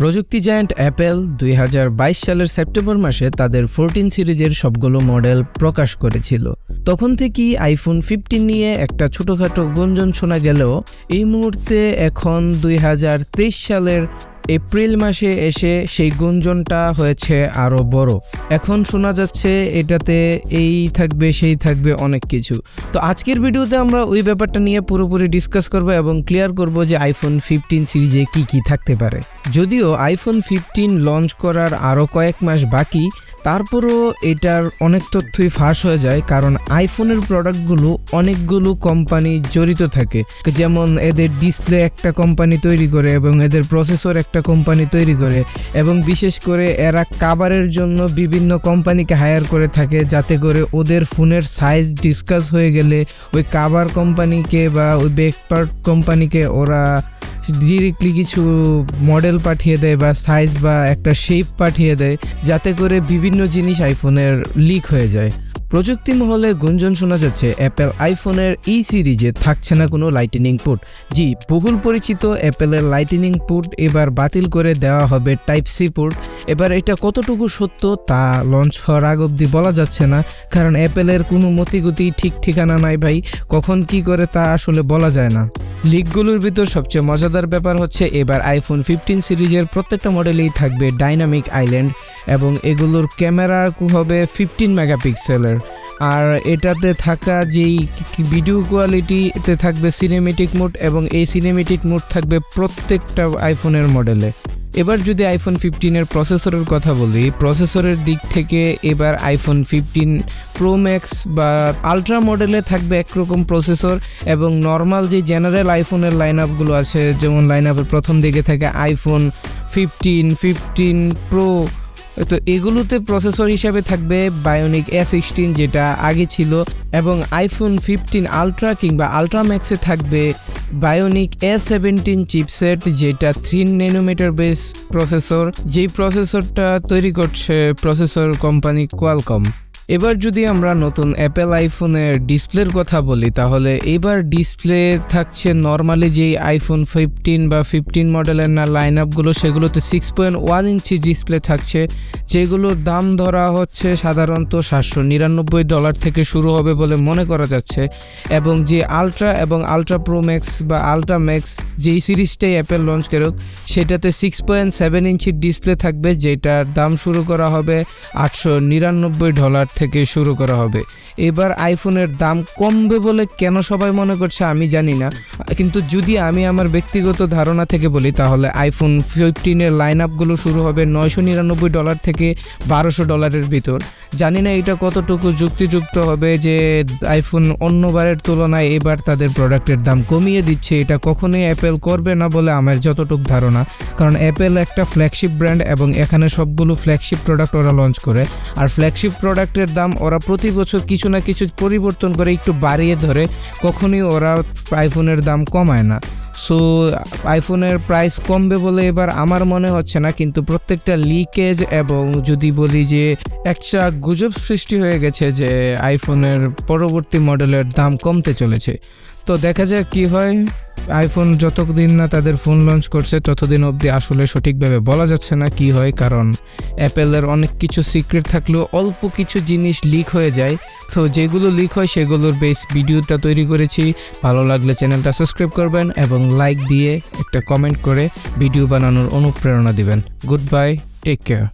প্রযুক্তি giant Apple ২০২২ সালের September মাসে তাদের 14 সিরিজের সবগুলো মডেল প্রকাশ করেছিল। তখন থেকেই আইফোন 15 নিয়ে একটা ছোটোখাটো গুঞ্জন শোনা গেলেও এই মুহূর্তে এখন ২০২৩ সালের এপ্রিল মাসে এসে সেই গুঞ্জনটা হয়েছে আরও বড়। এখন শোনা যাচ্ছে এটাতে এই থাকবে সেই থাকবে অনেক কিছু। তো আজকের ভিডিওতে আমরা ওই ব্যাপারটা নিয়ে পুরোপুরি ডিসকাস করব এবং ক্লিয়ার করব যে আইফোন 15 সিরিজে কি থাকতে পারে। যদিও আইফোন 15 লঞ্চ করার আরও কয়েক মাস বাকি, তারপরও এটার অনেক তথ্যই ফাঁস হয়ে যায়, কারণ আইফোনের প্রোডাক্টগুলো অনেকগুলো কোম্পানি জড়িত থাকে। যেমন এদের ডিসপ্লে একটা কোম্পানি তৈরি করে এবং এদের প্রসেসর একটা কোম্পানি তৈরি করে, এবং বিশেষ করে এরা কাভারের জন্য বিভিন্ন কোম্পানিকে হায়ার করে থাকে, যাতে করে ওদের ফোনের সাইজ ডিসকাস হয়ে গেলে ওই কাভার কোম্পানিকে বা ওই ব্যাকপার্ট কোম্পানিকে ওরা ডিরেক্টলি কিছু মডেল পাঠিয়ে দেয় বা সাইজ বা একটা শেপ পাঠিয়ে দেয়, যাতে করে বিভিন্ন জিনিস আইফোনের লিক হয়ে যায়। প্রযুক্তি মহলে গুঞ্জন শোনা যাচ্ছে অ্যাপেল আইফোনের এই সিরিজে থাকছে না কোনো লাইটনিং পোর্ট। জি, বহুল পরিচিত অ্যাপেলের লাইটনিং পোর্ট এবার বাতিল করে দেওয়া হবে টাইপ সি পোর্ট। এবার এটা কতটুকু সত্য তা লঞ্চ হওয়ার আগ অবধি বলা যাচ্ছে না, কারণ অ্যাপেলের কোনো মতিগতি ঠিক ঠিকানা নাই ভাই, কখন কি করে তা আসলে বলা যায় না। লিকগুলোর ভিতর সবচেয়ে মজাদার ব্যাপার হচ্ছে এবার আইফোন 15 সিরিজের প্রত্যেকটা মডেলেই থাকবে ডাইনামিক আইল্যান্ড, এবং এগুলোর ক্যামেরা হবে 15 মেগাপিক্সেলের। আর এটাতে থাকা যেই ভিডিও কোয়ালিটিতে থাকবে সিনেমেটিক মোড, এবং এই সিনেমেটিক মোড থাকবে প্রত্যেকটা আইফোনের মডেলে। এবার যদি আইফোন 15-এর প্রসেসরের কথা বলি, প্রসেসরের দিক থেকে এবার আইফোন 15 প্রো ম্যাক্স বা আলট্রা মডেলে থাকবে একরকম প্রসেসর, এবং নর্মাল যে জেনারেল আইফোনের লাইন আপগুলো আছে, যেমন লাইন আপের প্রথম দিকে থাকে আইফোন 15 প্রো, তো এগুলোতে প্রসেসর হিসাবে থাকবে বায়োনিক A16 যেটা আগে ছিল, এবং আইফোন 15 আলট্রা কিংবা আলট্রা ম্যাক্সে থাকবে বায়োনিক A17 চিপসেট, যেটা 3 ন্যানোমিটার বেস প্রসেসর, যেই প্রসেসরটা তৈরি করছে প্রসেসর কোম্পানি কোয়ালকম। এবার যদি আমরা নতুন অ্যাপেল আইফোনের ডিসপ্লের কথা বলি, তাহলে এবার ডিসপ্লে থাকছে নর্মালি যেই আইফোন 15 বা 15 মডেলের না লাইন আপগুলো, সেগুলোতে 6.1 ইঞ্চি ডিসপ্লে থাকছে, যেগুলোর দাম ধরা হচ্ছে সাধারণত $799 থেকে শুরু হবে বলে মনে করা যাচ্ছে। এবং যে আলট্রা এবং আলট্রা প্রো ম্যাক্স বা আলট্রা ম্যাক্স যেই সিরিজটাই অ্যাপেল লঞ্চ করুক, সেটাতে 6.7 ইঞ্চির ডিসপ্লে থাকবে, যেটার দাম শুরু করা হবে $899 থেকে শুরু করা হবে। এবার আইফোনের দাম কমবে বলে কেন সবাই মনে করছে আমি জানি না, কিন্তু যদি আমি আমার ব্যক্তিগত ধারণা থেকে বলি, তাহলে আইফোন 15-এর লাইন আপগুলো শুরু হবে $999 থেকে $1200 ভিতর। জানি না এটা কতটুকু যুক্তিযুক্ত হবে যে আইফোন অন্যবারের তুলনায় এবার তাদের প্রোডাক্টের দাম কমিয়ে দিচ্ছে। এটা কখনোই অ্যাপেল করবে না বলে আমার যতটুকু ধারণা, কারণ অ্যাপেল একটা ফ্ল্যাগশিপ ব্র্যান্ড এবং এখানে সবগুলো ফ্ল্যাগশিপ প্রোডাক্ট ওরা লঞ্চ করে, আর ফ্ল্যাগশিপ প্রোডাক্টের দাম ওরা প্রতি বছর কিছু না কিছু পরিবর্তন করে একটু বাড়িয়ে ধরে, কখনোই ওরা আইফোনের দাম কমায় না। সো আইফোনের প্রাইস কমবে বলে এবার আমার মনে হচ্ছে না, কিন্তু প্রত্যেকটা লিকেজ এবং যদি বলি যে একটা গুজব সৃষ্টি হয়ে গেছে যে আইফোনের পরবর্তী মডেলের দাম কমতে চলেছে। তো দেখা যাক কি হয়। আইফোন যতদিন না তাদের ফোন লঞ্চ করছে ততদিন অবধি আসলে সঠিকভাবে বলা যাচ্ছে না কি হয়, কারণ অ্যাপেলের অনেক কিছু সিক্রেট থাকলেও অল্প কিছু জিনিস লিক হয়ে যায়। তো যেগুলো লিক হয় সেগুলোর বেস ভিডিওটা তৈরি করেছি। ভালো লাগলে চ্যানেলটা সাবস্ক্রাইব করবেন এবং লাইক দিয়ে একটা কমেন্ট করে ভিডিও বানানোর অনুপ্রেরণা দিবেন। Goodbye, take care.